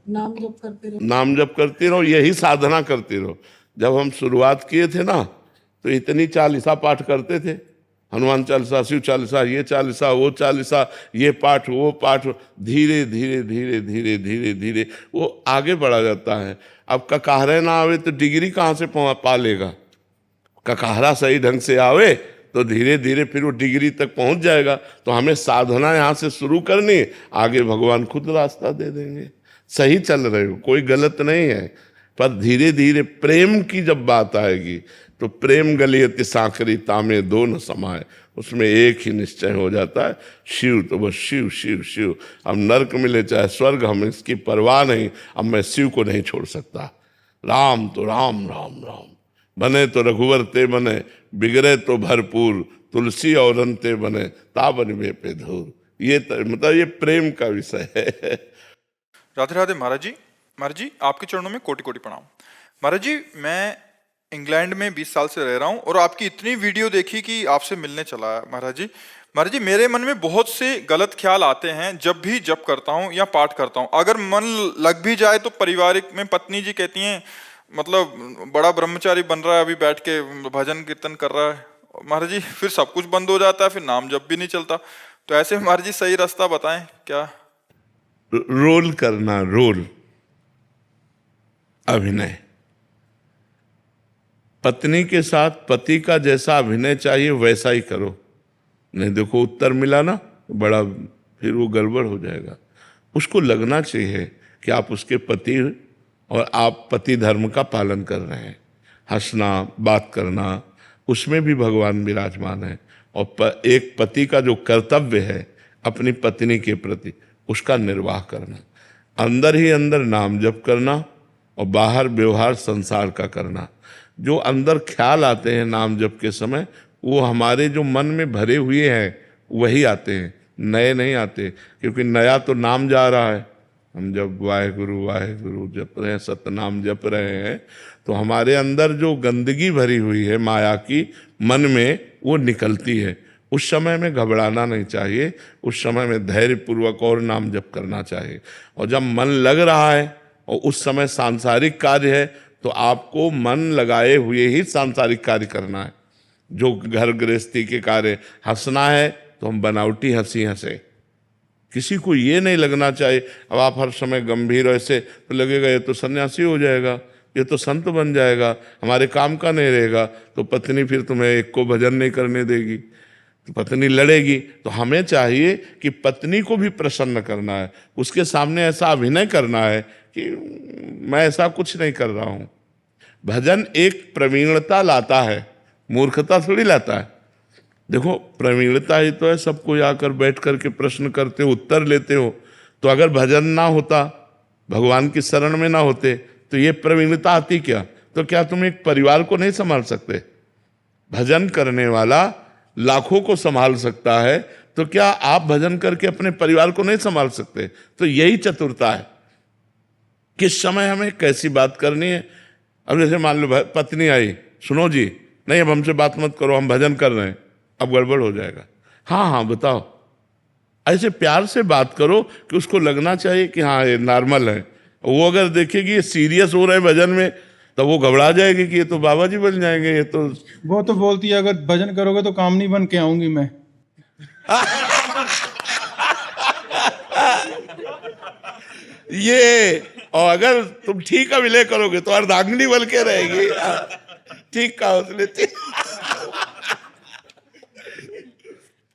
नाम जप करते रहो, नाम जप करती रहो, यही साधना करती रहो। जब हम शुरुआत किए थे ना, तो इतनी चालीसा पाठ करते थे, हनुमान चालीसा, शिव चालीसा, ये चालीसा, वो चालीसा, ये पाठ, वो पाठ। धीरे धीरे धीरे धीरे धीरे धीरे वो आगे बढ़ा जाता है। अब ककाहरे ना आवे तो डिग्री कहाँ से पा लेगा? ककाहरा सही ढंग से आवे तो धीरे धीरे फिर वो डिग्री तक पहुंच जाएगा। तो हमें साधना यहाँ से शुरू करनी, आगे भगवान खुद रास्ता दे देंगे। सही चल रहे हो, कोई गलत नहीं है, पर धीरे धीरे प्रेम की जब बात आएगी तो प्रेम गलियति सांकरी तामे दो न समाए, उसमें एक ही निश्चय हो जाता है, शिव तो बस शिव शिव शिव। अब नरक मिले चाहे स्वर्ग, हम इसकी परवाह नहीं, अब मैं शिव को नहीं छोड़ सकता। राम तो राम राम राम, बने तो रघुवर ते बने, बिगड़े तो भरपूर, तुलसी और अंते बने, ताबन में पे धूर। ये मतलब ये प्रेम का विषय है। राधे राधे महाराज जी। महाराज जी, आपके चरणों में कोटि कोटि प्रणाम। महाराज जी, मैं इंग्लैंड में 20 साल से रह रहा हूँ और आपकी इतनी वीडियो देखी कि आपसे मिलने चला है महाराज जी। महाराज जी, मेरे मन में बहुत से गलत ख्याल आते हैं जब भी जप करता हूँ या पाठ करता हूँ। अगर मन लग भी जाए तो पारिवारिक में पत्नी जी कहती हैं मतलब बड़ा ब्रह्मचारी बन रहा है, अभी बैठ के भजन कीर्तन कर रहा है। महाराज जी फिर सब कुछ बंद हो जाता है, फिर नाम जप भी नहीं चलता। तो ऐसे महाराज जी सही रास्ता बताएं क्या? रोल करना, रोल अभिनय। पत्नी के साथ पति का जैसा अभिनय चाहिए वैसा ही करो, नहीं देखो उत्तर मिला ना बड़ा, फिर वो गड़बड़ हो जाएगा। उसको लगना चाहिए कि आप उसके पति और आप पति धर्म का पालन कर रहे हैं। हंसना, बात करना, उसमें भी भगवान विराजमान है। और एक पति का जो कर्तव्य है अपनी पत्नी के प्रति, उसका निर्वाह करना, अंदर ही अंदर नाम जप करना और बाहर व्यवहार संसार का करना। जो अंदर ख्याल आते हैं नाम जप के समय, वो हमारे जो मन में भरे हुए हैं वही आते हैं, नए नहीं आते। क्योंकि नया तो नाम जा रहा है। हम जब वाहेगुरु वाहेगुरु जप रहे हैं, सतनाम जप रहे हैं, तो हमारे अंदर जो गंदगी भरी हुई है माया की मन में, वो निकलती है। उस समय में घबराना नहीं चाहिए, उस समय में धैर्य पूर्वक और नाम जप करना चाहिए। और जब मन लग रहा है और उस समय सांसारिक कार्य है, तो आपको मन लगाए हुए ही सांसारिक कार्य करना है। जो घर गृहस्थी के कार्य, हंसना है तो हम बनावटी हंसी हंसे। किसी को ये नहीं लगना चाहिए अब आप हर समय गंभीर ऐसे, तो लगेगा ये तो सन्यासी हो जाएगा, ये तो संत बन जाएगा, हमारे काम का नहीं रहेगा। तो पत्नी फिर तुम्हें एक को भजन नहीं करने देगी, तो पत्नी लड़ेगी। तो हमें चाहिए कि पत्नी को भी प्रसन्न करना है, उसके सामने ऐसा अभिनय करना है कि मैं ऐसा कुछ नहीं कर रहा हूँ। भजन एक प्रवीणता लाता है, मूर्खता थोड़ी लाता है। देखो प्रवीणता ही तो है, सबको आकर बैठ करके प्रश्न करते हो, उत्तर लेते हो। तो अगर भजन ना होता, भगवान की शरण में ना होते, तो ये प्रवीणता आती क्या? तो क्या तुम एक परिवार को नहीं संभाल सकते? भजन करने वाला लाखों को संभाल सकता है, तो क्या आप भजन करके अपने परिवार को नहीं संभाल सकते? तो यही चतुरता है, किस समय हमें कैसी बात करनी है। अब जैसे मान लो पत्नी आई, सुनो जी, नहीं अब हमसे बात मत करो, हम भजन कर रहे हैं, अब गड़बड़ हो जाएगा। हाँ हाँ बताओ, ऐसे प्यार से बात करो कि उसको लगना चाहिए कि हाँ ये नॉर्मल है। वो अगर देखेगी ये सीरियस हो रहे हैं भजन में, तो वो घबरा जाएगी कि ये तो बाबा जी बन जाएंगे। ये तो वो तो बोलती है अगर भजन करोगे तो काम नहीं बन के आऊंगी मैं। ये, और अगर तुम ठीक अभिनय करोगे तो अर्धांगिनी बन के रहेगी। ठीक कहा उसने,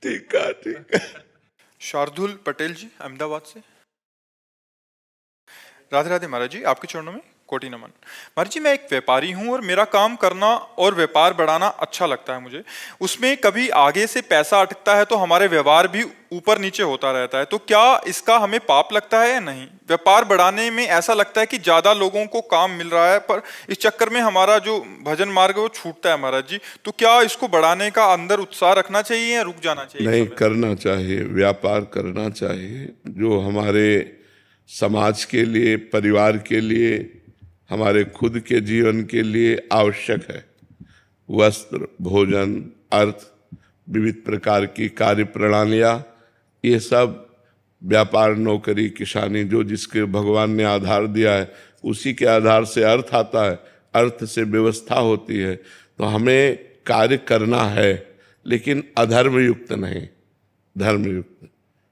ठीक है। शार्दुल पटेल जी अहमदाबाद से। राधे राधे महाराज जी, आपके चरणों में कोटि नमन। महाराज जी, मैं एक व्यापारी हूं और मेरा काम करना और व्यापार बढ़ाना अच्छा लगता है मुझे। उसमें कभी आगे से पैसा अटकता है तो हमारे व्यवहार भी ऊपर नीचे होता रहता है, तो क्या इसका हमें पाप लगता है या नहीं? व्यापार बढ़ाने में ऐसा लगता है कि ज्यादा लोगों को काम मिल रहा है, पर इस चक्कर में हमारा जो भजन मार्ग है वो छूटता है महाराज जी। तो क्या इसको बढ़ाने का अंदर उत्साह रखना चाहिए या रुक जाना चाहिए? नहीं, करना चाहिए, व्यापार करना चाहिए। जो हमारे समाज के लिए, परिवार के लिए, हमारे खुद के जीवन के लिए आवश्यक है। वस्त्र, भोजन, अर्थ, विविध प्रकार की कार्य प्रणालियाँ, ये सब व्यापार, नौकरी, किसानी, जो जिसके भगवान ने आधार दिया है उसी के आधार से अर्थ आता है, अर्थ से व्यवस्था होती है। तो हमें कार्य करना है, लेकिन अधर्म युक्त नहीं, धर्मयुक्त।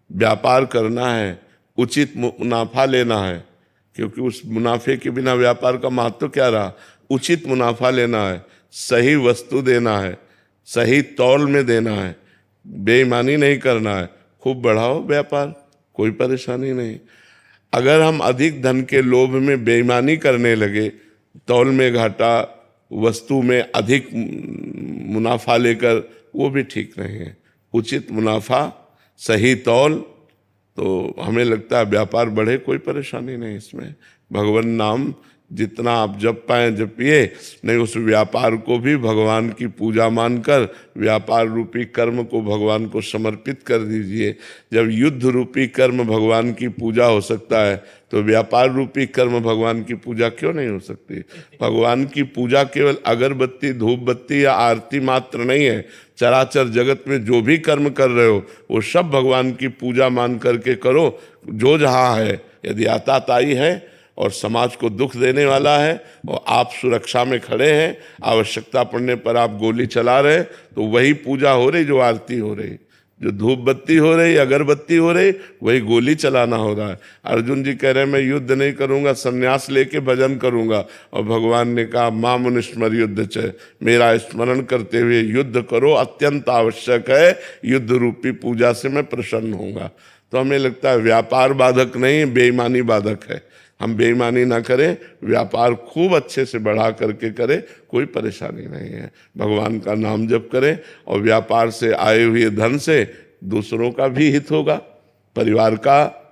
व्यापार करना है, उचित मुनाफा लेना है, क्योंकि उस मुनाफे के बिना व्यापार का महत्व क्या रहा। उचित मुनाफा लेना है, सही वस्तु देना है, सही तौल में देना है, बेईमानी नहीं करना है। खूब बढ़ाओ व्यापार, कोई परेशानी नहीं। अगर हम अधिक धन के लोभ में बेईमानी करने लगे, तौल में घाटा, वस्तु में अधिक मुनाफा लेकर, वो भी ठीक नहीं है। उचित मुनाफा, सही तौल, तो हमें लगता है व्यापार बढ़े, कोई परेशानी नहीं इसमें। भगवान नाम जितना आप जप पाए जपिए, नहीं उस व्यापार को भी भगवान की पूजा मानकर व्यापार रूपी कर्म को भगवान को समर्पित कर दीजिए। जब युद्ध रूपी कर्म भगवान की पूजा हो सकता है तो व्यापार रूपी कर्म भगवान की पूजा क्यों नहीं हो सकती? भगवान की पूजा केवल अगरबत्ती धूप बत्ती या आरती मात्र नहीं है। चराचर जगत में जो भी कर्म कर रहे हो वो सब भगवान की पूजा मान करके करो। जो जहाँ है, यदि आताताई है और समाज को दुख देने वाला है और आप सुरक्षा में खड़े हैं, आवश्यकता पड़ने पर आप गोली चला रहे, तो वही पूजा हो रही जो आरती हो रही, जो धूप बत्ती हो रही, अगरबत्ती हो रही, वही गोली चलाना हो रहा है। अर्जुन जी कह रहे हैं मैं युद्ध नहीं करूंगा, संन्यास लेके भजन करूंगा, और भगवान ने कहा मां मुनिस्मर युद्ध च, मेरा स्मरण करते हुए युद्ध करो, अत्यंत आवश्यक है, युद्ध रूपी पूजा से मैं प्रसन्न होऊंगा। तो हमें लगता है व्यापार बाधक नहीं, बेईमानी बाधक है। हम बेईमानी ना करें, व्यापार खूब अच्छे से बढ़ा करके करें, कोई परेशानी नहीं है। भगवान का नाम जप करें और व्यापार से आए हुए धन से दूसरों का भी हित होगा, परिवार का,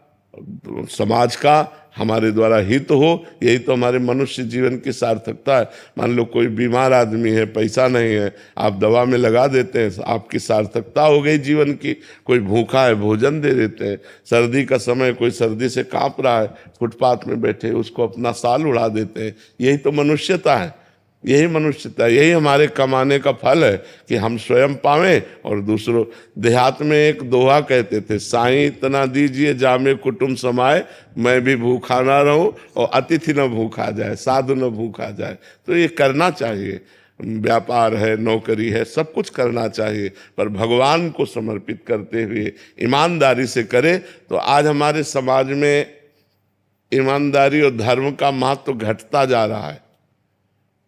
समाज का, हमारे द्वारा हित हो। यही तो हमारे मनुष्य जीवन की सार्थकता है। मान लो कोई बीमार आदमी है, पैसा नहीं है, आप दवा में लगा देते हैं, आपकी सार्थकता हो गई जीवन की। कोई भूखा है, भोजन दे देते हैं। सर्दी का समय, कोई सर्दी से कांप रहा है, फुटपाथ में बैठे उसको अपना साल उड़ा देते हैं। यही तो मनुष्यता है, यही मनुष्यता, यही हमारे कमाने का फल है कि हम स्वयं पावें और दूसरों। देहात में एक दोहा कहते थे, साईं इतना दीजिए जामे कुटुंब समाए, मैं भी भूखा ना रहूं और अतिथि न भूखा जाए, साधु न भूखा जाए। तो ये करना चाहिए। व्यापार है, नौकरी है, सब कुछ करना चाहिए, पर भगवान को समर्पित करते हुए ईमानदारी से करें। तो आज हमारे समाज में ईमानदारी और धर्म का महत्व घटता जा रहा है।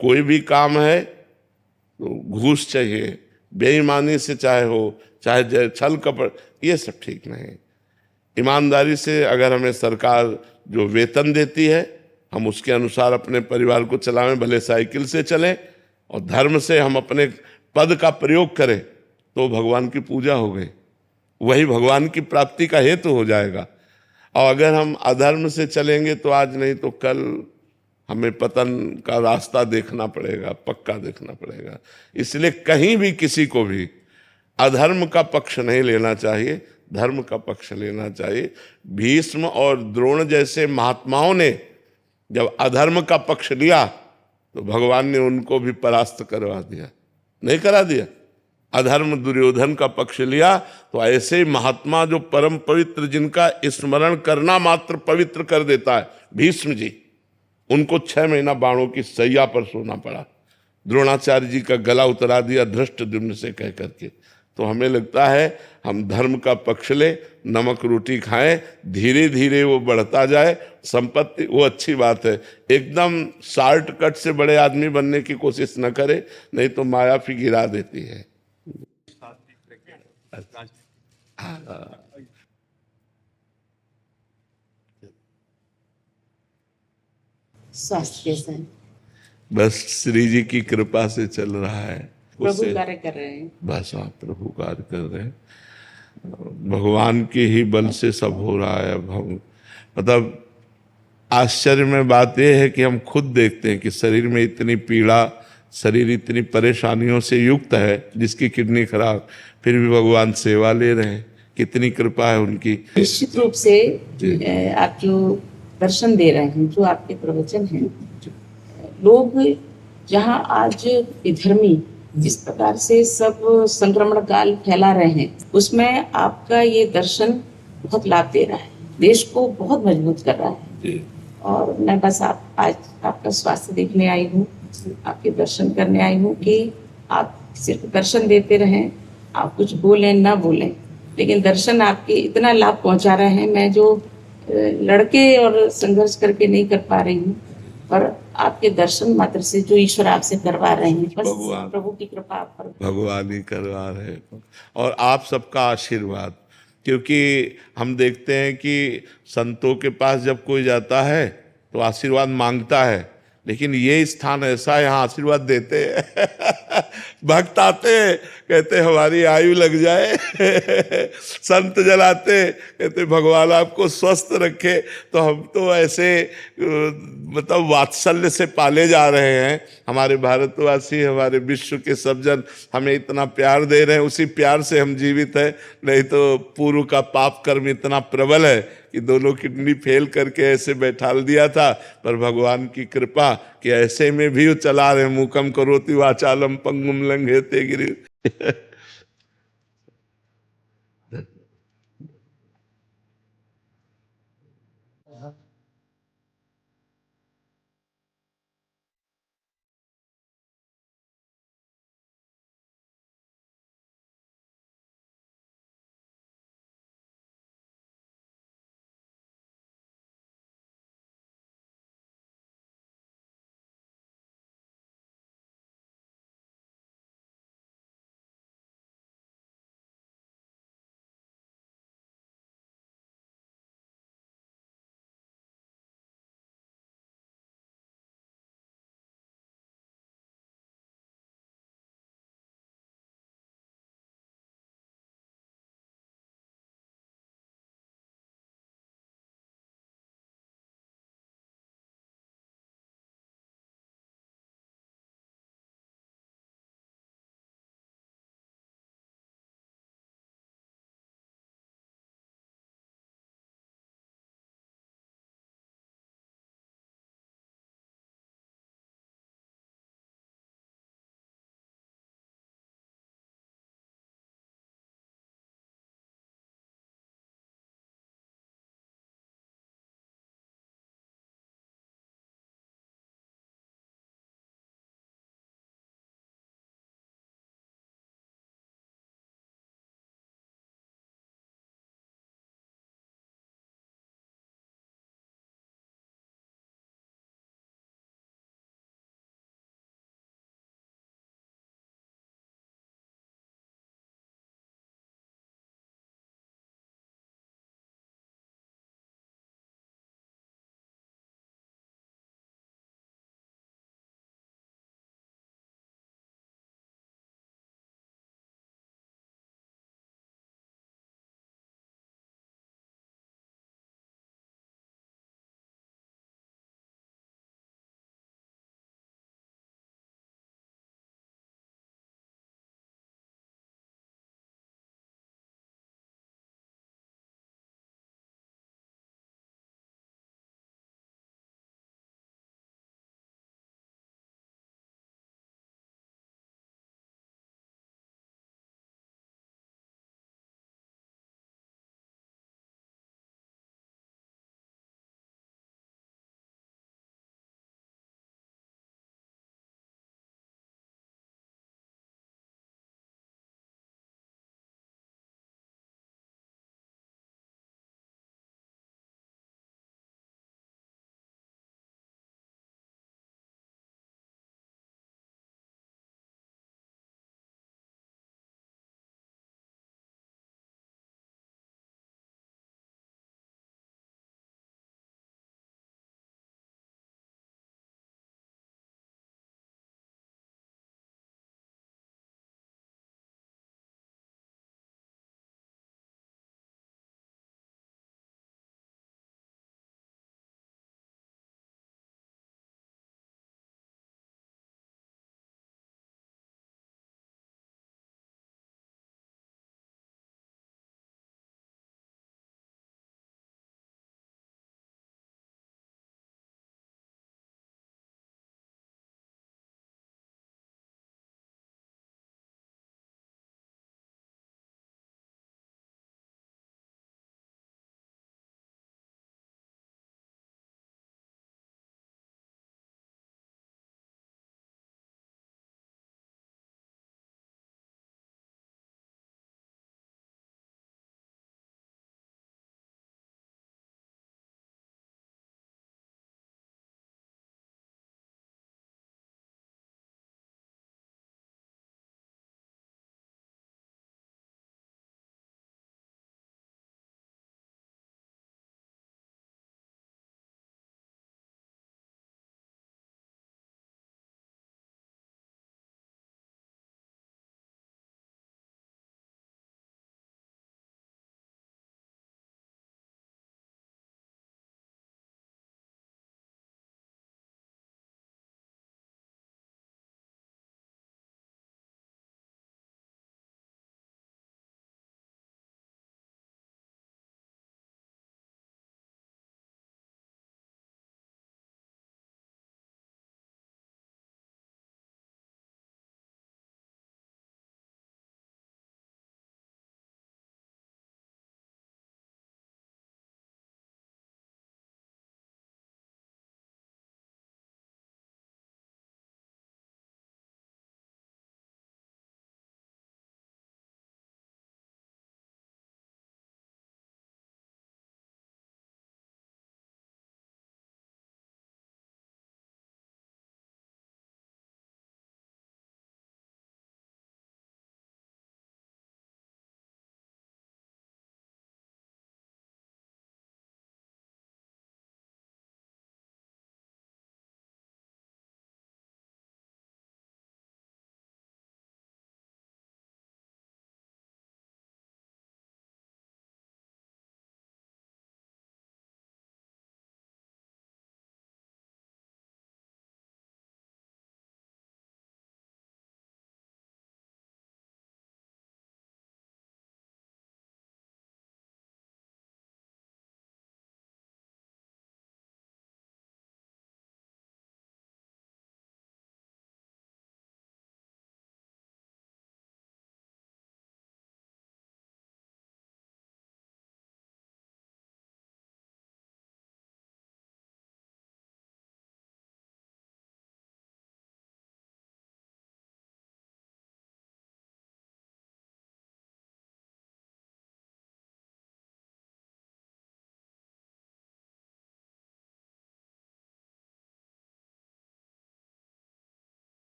कोई भी काम है तो घूस चाहिए, बेईमानी से चाहे हो, चाहे छल कपट, ये सब ठीक नहीं। ईमानदारी से अगर हमें सरकार जो वेतन देती है, हम उसके अनुसार अपने परिवार को चलाएं, भले साइकिल से चलें, और धर्म से हम अपने पद का प्रयोग करें, तो भगवान की पूजा हो गई, वही भगवान की प्राप्ति का हेतु हो जाएगा। और अगर हम अधर्म से चलेंगे तो आज नहीं तो कल हमें पतन का रास्ता देखना पड़ेगा, पक्का देखना पड़ेगा। इसलिए कहीं भी किसी को भी अधर्म का पक्ष नहीं लेना चाहिए, धर्म का पक्ष लेना चाहिए। भीष्म और द्रोण जैसे महात्माओं ने जब अधर्म का पक्ष लिया तो भगवान ने उनको भी परास्त करवा दिया, नहीं करा दिया। अधर्म दुर्योधन का पक्ष लिया तो ऐसे महात्मा जो परम पवित्र, जिनका स्मरण करना मात्र पवित्र कर देता है, भीष्म जी, उनको 6 महीना बाणों की सैया पर सोना पड़ा। द्रोणाचार्य जी का गला उतरा दिया धृष्टद्युम्न से कह करके। तो हमें लगता है हम धर्म का पक्ष ले, नमक रोटी खाएं, धीरे धीरे वो बढ़ता जाए संपत्ति, वो अच्छी बात है। एकदम शॉर्टकट से बड़े आदमी बनने की कोशिश न करे, नहीं तो माया फिर गिरा देती है। स्वास्थ्य कैसा है? बस श्री जी की कृपा से चल रहा है। प्रभु कार्य कर रहे हैं। बस आप प्रभु कार्य कर रहे हैं, भगवान के ही बल से सब हो रहा है। अब हम मतलब आश्चर्य में बात यह है कि हम खुद देखते हैं कि शरीर में इतनी पीड़ा, शरीर इतनी परेशानियों से युक्त है, जिसकी किडनी खराब, फिर भी भगवान सेवा ले रहे हैं। कितनी कृपा है उनकी। निश्चित रूप से आप जो दर्शन दे रहे हैं, जो आपके प्रवचन हैं, लोग जहाँ आज विधर्मी जिस प्रकार से सब संक्रमण काल फैला रहे हैं, उसमें आपका ये दर्शन बहुत लाभ दे रहा है, देश को बहुत मजबूत कर रहा है। और मैं बस आज आपका स्वास्थ्य देखने आई हूँ, आपके दर्शन करने आई हूँ कि आप सिर्फ दर्शन देते रहें, आप कुछ बोलें ना बोलें, लेकिन दर्शन आपके इतना लाभ पहुंचा रहे हैं। मैं जो लड़के और संघर्ष करके नहीं कर पा रही हूँ, पर आपके दर्शन मात्र से जो ईश्वर आपसे करवा रहे हैं, बस प्रभु की कृपा आप पर, भगवान ही करवा रहे हैं। और आप सबका आशीर्वाद, क्योंकि हम देखते हैं कि संतों के पास जब कोई जाता है तो आशीर्वाद मांगता है, लेकिन ये स्थान ऐसा है, यहाँ आशीर्वाद देते हैं भक्त आते हैं, कहते हमारी आयु लग जाए संत जलाते, कहते भगवान आपको स्वस्थ रखे। तो हम तो ऐसे मतलब वात्सल्य से पाले जा रहे हैं। हमारे भारतवासी, हमारे विश्व के सब जन हमें इतना प्यार दे रहे हैं, उसी प्यार से हम जीवित हैं। नहीं तो पूर्व का पाप कर्म इतना प्रबल है कि दोनों किडनी फेल करके ऐसे बैठाल दिया था, पर भगवान की कृपा कि ऐसे में भी वो चला रहे। मूकम करोति वाचालम पंगुम लंघयते गिरि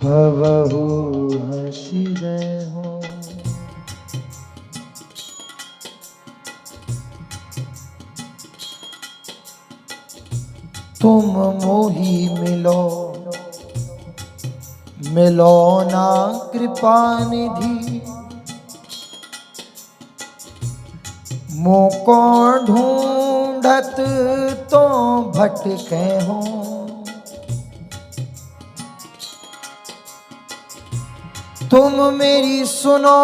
हवहु हंसी गए हो। तुम मोही मिलो मिलो ना कृपा निधि, मोको ढूंढत तो भटके हो। तुम मेरी सुनो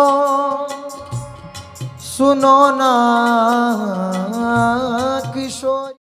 सुनो ना किशोर।